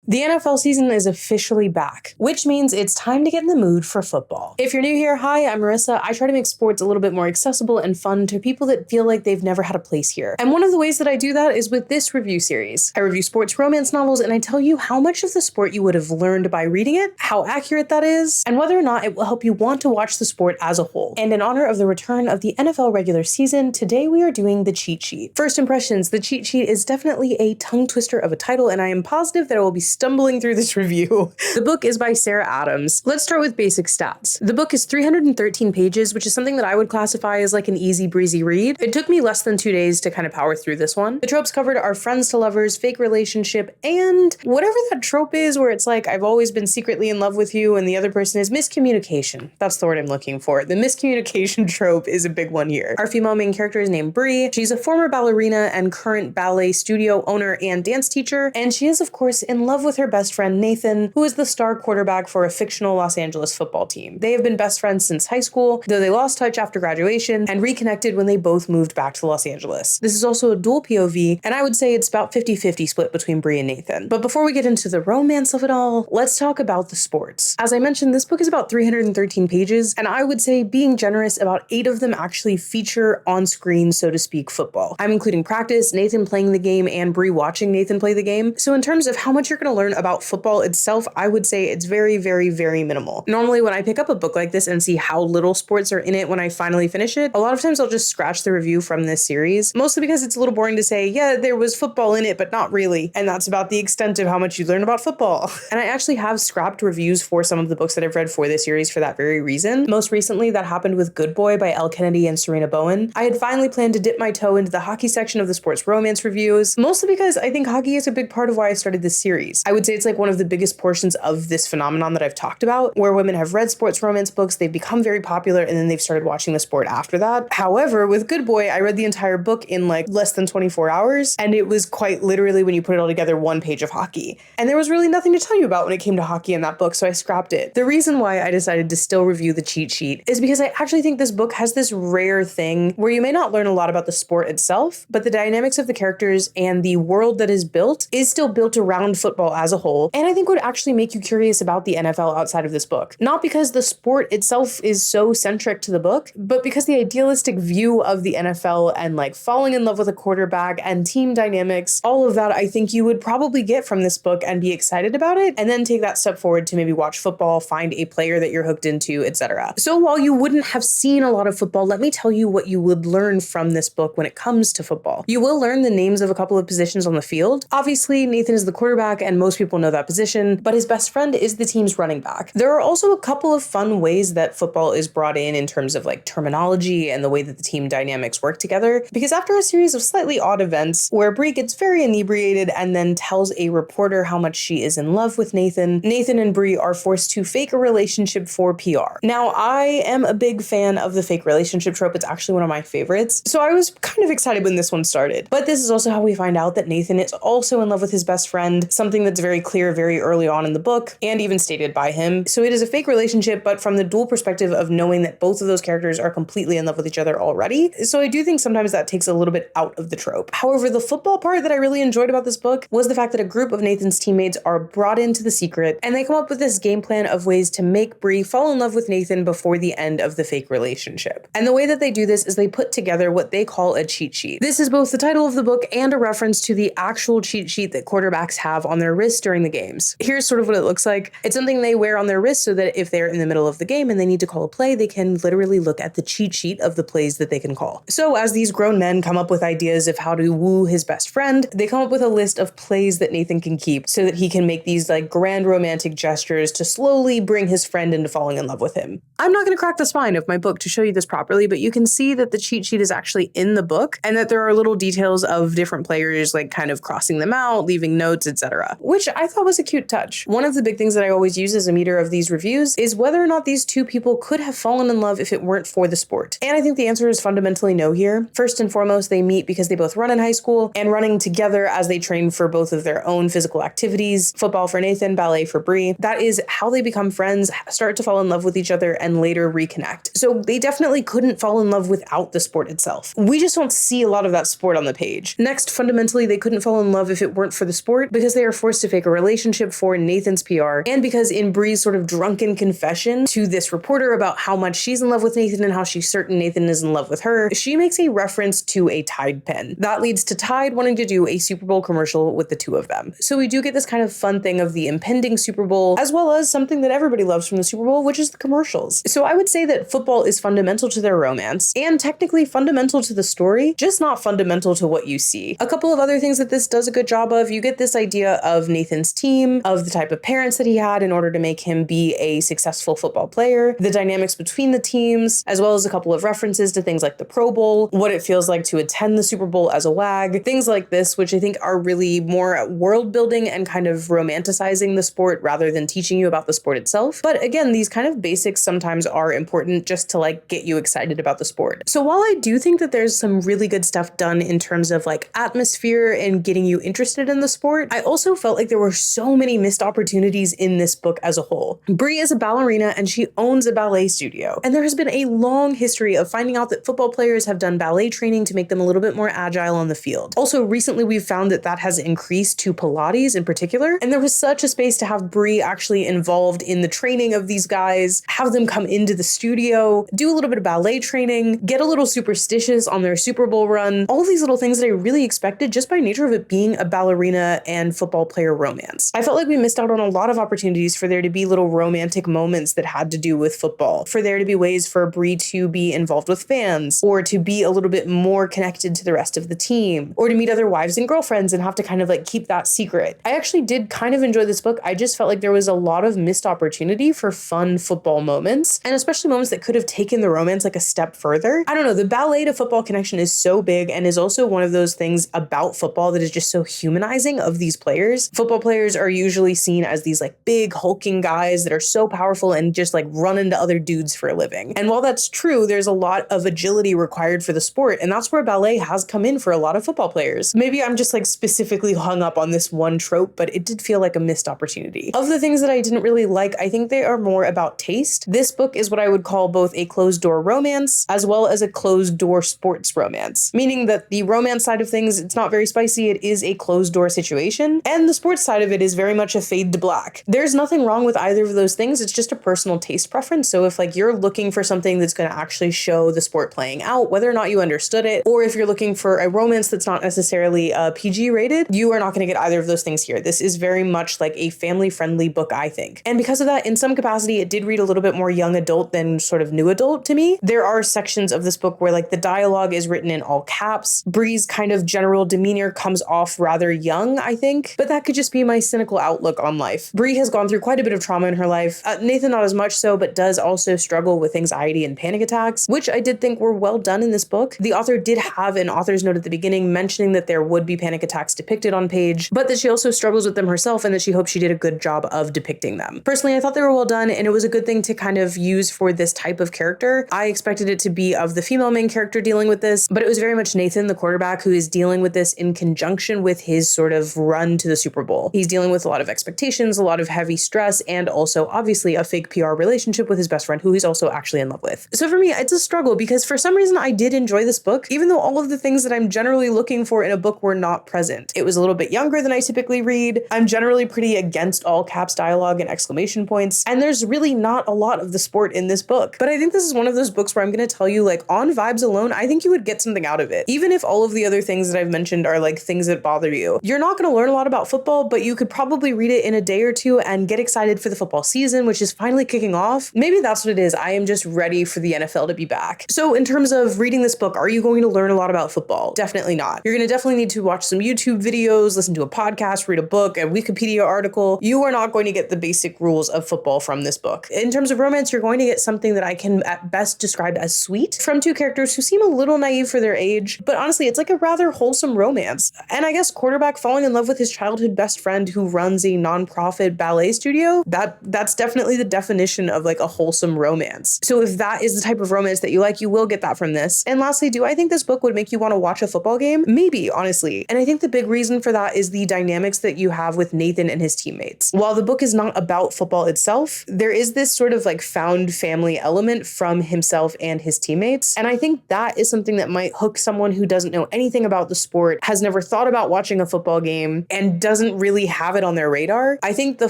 The NFL season is officially back, which means it's time to get in the mood for football. If you're new here, hi, I'm Marissa. I try to make sports a little bit more accessible and fun to people that feel like they've never had a place here. And one of the ways that I do that is with this review series. I review sports romance novels and I tell you how much of the sport you would have learned by reading it, how accurate that is, and whether or not it will help you want to watch the sport as a whole. And in honor of the return of the NFL regular season, today we are doing the cheat sheet. First impressions, the cheat sheet is definitely a tongue twister of a title, and I am positive that I will be stumbling through this review. The book is by Sarah Adams. Let's start with basic stats. The book is 313 pages, which is something that I would classify as like an easy breezy read. It took me less than 2 days to kind of power through this one. The tropes covered are friends to lovers, fake relationship, and whatever that trope is where it's like, I've always been secretly in love with you and the other person is miscommunication. That's the word I'm looking for. The miscommunication trope is a big one here. Our female main character is named Bree. She's a former ballerina and current ballet studio owner and dance teacher, and she is of course in love with her best friend Nathan, who is the star quarterback for a fictional Los Angeles football team. They have been best friends since high school, though they lost touch after graduation and reconnected when they both moved back to Los Angeles. This is also a dual POV, and I would say it's about 50-50 split between Bree and Nathan. But before we get into the romance of it all, let's talk about the sports. As I mentioned, this book is about 313 pages, and I would say, being generous, about 8 of them actually feature on screen, so to speak, football. I'm including practice, Nathan playing the game, and Bree watching Nathan play the game. So in terms of how much you're going to learn about football itself, I would say it's very, very, very minimal. Normally when I pick up a book like this and see how little sports are in it when I finally finish it, a lot of times I'll just scratch the review from this series, mostly because it's a little boring to say, yeah, there was football in it, but not really. And that's about the extent of how much you learn about football. And I actually have scrapped reviews for some of the books that I've read for this series for that very reason. Most recently, that happened with Good Boy by Elle Kennedy and Serena Bowen. I had finally planned to dip my toe into the hockey section of the sports romance reviews, mostly because I think hockey is a big part of why I started this series. I would say it's like one of the biggest portions of this phenomenon that I've talked about, where women have read sports romance books, they've become very popular, and then they've started watching the sport after that. However, with Good Boy, I read the entire book in like less than 24 hours, and it was quite literally, when you put it all together, 1 page of hockey. And there was really nothing to tell you about when it came to hockey in that book, so I scrapped it. The reason why I decided to still review the cheat sheet is because I actually think this book has this rare thing where you may not learn a lot about the sport itself, but the dynamics of the characters and the world that is built is still built around football as a whole, and I think would actually make you curious about the NFL outside of this book. Not because the sport itself is so centric to the book, but because the idealistic view of the NFL and like falling in love with a quarterback and team dynamics, all of that I think you would probably get from this book and be excited about it, and then take that step forward to maybe watch football, find a player that you're hooked into, etc. So while you wouldn't have seen a lot of football, let me tell you what you would learn from this book when it comes to football. You will learn the names of a couple of positions on the field. Obviously, Nathan is the quarterback and most people know that position, but his best friend is the team's running back. There are also a couple of fun ways that football is brought in terms of like terminology and the way that the team dynamics work together, because after a series of slightly odd events where Bree gets very inebriated and then tells a reporter how much she is in love with Nathan, Nathan and Bree are forced to fake a relationship for PR. Now, I am a big fan of the fake relationship trope. It's actually one of my favorites, so I was kind of excited when this one started. But this is also how we find out that Nathan is also in love with his best friend, something that's very clear very early on in the book and even stated by him. So it is a fake relationship, but from the dual perspective of knowing that both of those characters are completely in love with each other already. So I do think sometimes that takes a little bit out of the trope. However, the football part that I really enjoyed about this book was the fact that a group of Nathan's teammates are brought into the secret, and they come up with this game plan of ways to make Bree fall in love with Nathan before the end of the fake relationship. And the way that they do this is they put together what they call a cheat sheet. This is both the title of the book and a reference to the actual cheat sheet that quarterbacks have on their wrists during the games. Here's sort of what it looks like. It's something they wear on their wrist so that if they're in the middle of the game and they need to call a play, they can literally look at the cheat sheet of the plays that they can call. So as these grown men come up with ideas of how to woo his best friend, they come up with a list of plays that Nathan can keep so that he can make these like grand romantic gestures to slowly bring his friend into falling in love with him. I'm not going to crack the spine of my book to show you this properly, but you can see that the cheat sheet is actually in the book and that there are little details of different players like kind of crossing them out, leaving notes, etc., which I thought was a cute touch. One of the big things that I always use as a meter of these reviews is whether or not these two people could have fallen in love if it weren't for the sport. And I think the answer is fundamentally no here. First and foremost, they meet because they both run in high school and running together as they train for both of their own physical activities, football for Nathan, ballet for Bree. That is how they become friends, start to fall in love with each other, and later reconnect. So they definitely couldn't fall in love without the sport itself. We just don't see a lot of that sport on the page. Next, fundamentally, they couldn't fall in love if it weren't for the sport because they are forced to fake a relationship for Nathan's PR, and because in Bree's sort of drunken confession to this reporter about how much she's in love with Nathan and how she's certain Nathan is in love with her, she makes a reference to a Tide pen. That leads to Tide wanting to do a Super Bowl commercial with the two of them. So we do get this kind of fun thing of the impending Super Bowl, as well as something that everybody loves from the Super Bowl, which is the commercials. So I would say that football is fundamental to their romance, and technically fundamental to the story, just not fundamental to what you see. A couple of other things that this does a good job of, you get this idea of Nathan's team, of the type of parents that he had in order to make him be a successful football player, the dynamics between the teams, as well as a couple of references to things like the Pro Bowl, what it feels like to attend the Super Bowl as a wag, things like this, which I think are really more world building and kind of romanticizing the sport rather than teaching you about the sport itself. But again, these kind of basics sometimes are important just to like get you excited about the sport. So while I do think that there's some really good stuff done in terms of like atmosphere and getting you interested in the sport, I also felt like there were so many missed opportunities in this book as a whole. Bree is a ballerina and she owns a ballet studio. And there has been a long history of finding out that football players have done ballet training to make them a little bit more agile on the field. Also, recently we've found that that has increased to Pilates in particular. And there was such a space to have Bree actually involved in the training of these guys, have them come into the studio, do a little bit of ballet training, get a little superstitious on their Super Bowl run, all these little things that I really expected just by nature of it being a ballerina and football player romance. I felt like we missed out on a lot of opportunities for there to be little romantic moments that had to do with football, for there to be ways for Bree to be involved with fans, or to be a little bit more connected to the rest of the team, or to meet other wives and girlfriends and have to kind of like keep that secret. I actually did kind of enjoy this book. I just felt like there was a lot of missed opportunity for fun football moments, and especially moments that could have taken the romance like a step further. I don't know, the ballet to football connection is so big and is also one of those things about football that is just so humanizing of these players. Football players are usually seen as these like big hulking guys that are so powerful and just like run into other dudes for a living. And while that's true, there's a lot of agility required for the sport, and that's where ballet has come in for a lot of football players. Maybe I'm just like specifically hung up on this one trope, but it did feel like a missed opportunity. Of the things that I didn't really like, I think they are more about taste. This book is what I would call both a closed door romance as well as a closed door sports romance, meaning that the romance side of things, it's not very spicy, it is a closed door situation, and the sports side of it is very much a fade to black. There's nothing wrong with either of those things, it's just a personal taste preference. So if like you're looking for something that's going to actually show the sport playing out, whether or not you understood it, or if you're looking for a romance that's not necessarily PG rated, you are not going to get either of those things here. This is very much like a family friendly book, I think. And because of that, in some capacity, it did read a little bit more young adult than sort of new adult to me. There are sections of this book where like the dialogue is written in all caps. Bree's kind of general demeanor comes off rather young, I think, but that could just be my cynical outlook on life. Bree has gone through quite a bit of trauma in her life. Nathan not as much so, but does also struggle with anxiety and panic attacks, which I did think were well done in this book. The author did have an author's note at the beginning mentioning that there would be panic attacks depicted on page, but that she also struggles with them herself and that she hopes she did a good job of depicting them. Personally, I thought they were well done, and it was a good thing to kind of use for this type of character. I expected it to be of the female main character dealing with this, but it was very much Nathan, the quarterback, who is dealing with this in conjunction with his sort of run to the Super Bowl. He's dealing with a lot of expectations, a lot of heavy stress, and also obviously a fake PR relationship with his best friend who he's also actually in love with. So for me, it's a struggle because for some reason I did enjoy this book, even though all of the things that I'm generally looking for in a book were not present. It was a little bit younger than I typically read. I'm generally pretty against all caps dialogue and exclamation points, and there's really not a lot of the sport in this book. But I think this is one of those books where I'm going to tell you, like, on vibes alone, I think you would get something out of it. Even if all of the other things that I've mentioned are like things that bother you, you're not going to learn a lot about football, but you could probably read it in a day or two and get excited for the football season, which is finally kicking off. Maybe that's what it is. I am just ready for the NFL to be back. So in terms of reading this book, are you going to learn a lot about football? Definitely not. You're going to definitely need to watch some YouTube videos, listen to a podcast, read a book, a Wikipedia article. You are not going to get the basic rules of football from this book. In terms of romance, you're going to get something that I can at best describe as sweet from two characters who seem a little naive for their age, but honestly, it's like a rather wholesome romance. And I guess quarterback falling in love with his childhood best friend who runs a nonprofit ballet studio, that's definitely the definition of like a wholesome romance. So if that is the type of romance that you like, you will get that from this. And lastly, do I think this book would make you want to watch a football game? Maybe, honestly. And I think the big reason for that is the dynamics that you have with Nathan and his teammates. While the book is not about football itself, there is this sort of like found family element from himself and his teammates. And I think that is something that might hook someone who doesn't know anything about the sport, has never thought about watching a football game, and doesn't doesn't really have it on their radar. I think the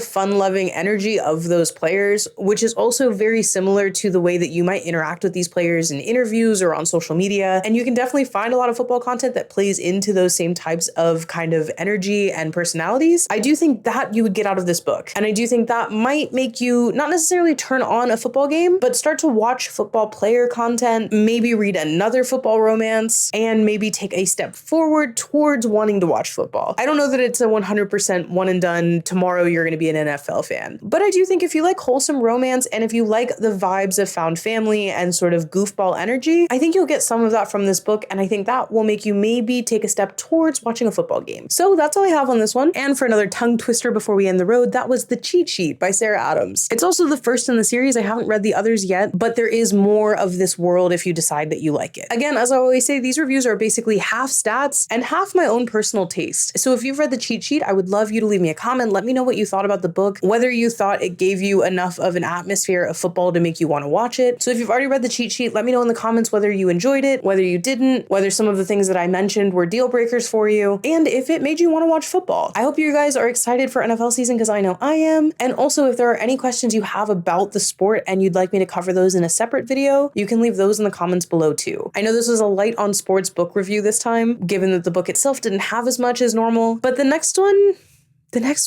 fun-loving energy of those players, which is also very similar to the way that you might interact with these players in interviews or on social media, and you can definitely find a lot of football content that plays into those same types of kind of energy and personalities. I do think that you would get out of this book, and I do think that might make you not necessarily turn on a football game, but start to watch football player content, maybe read another football romance, and maybe take a step forward towards wanting to watch football. I don't know that it's a 100% one and done, tomorrow you're going to be an NFL fan, but I do think if you like wholesome romance and if you like the vibes of found family and sort of goofball energy, I think you'll get some of that from this book, and I think that will make you maybe take a step towards watching a football game. So that's all I have on this one. And for another tongue twister before we end the road, that was The Cheat Sheet by Sarah Adams. It's also the first in the series. I haven't read the others yet, but there is more of this world if you decide that you like it. Again, as I always say, these reviews are basically half stats and half my own personal taste. So if you've read The Cheat Sheet, I would love you to leave me a comment. Let me know what you thought about the book, whether you thought it gave you enough of an atmosphere of football to make you want to watch it. So if you've already read The Cheat Sheet, let me know in the comments whether you enjoyed it, whether you didn't, whether some of the things that I mentioned were deal breakers for you, and if it made you want to watch football. I hope you guys are excited for NFL season because I know I am. And also, if there are any questions you have about the sport and you'd like me to cover those in a separate video, you can leave those in the comments below too. I know this was a light on sports book review this time, given that the book itself didn't have as much as normal, but the next one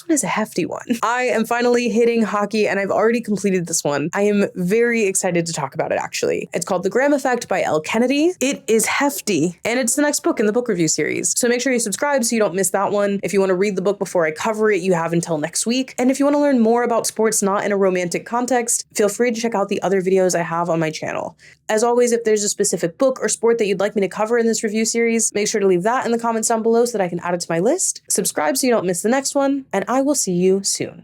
is a hefty one. I am finally hitting hockey and I've already completed this one. I am very excited to talk about it actually. It's called The Graham Effect by Elle Kennedy. It is hefty and it's the next book in the book review series. So make sure you subscribe so you don't miss that one. If you want to read the book before I cover it, you have until next week. And if you want to learn more about sports not in a romantic context, feel free to check out the other videos I have on my channel. As always, if there's a specific book or sport that you'd like me to cover in this review series, make sure to leave that in the comments down below so that I can add it to my list. Subscribe so you don't miss the next one, and I will see you soon.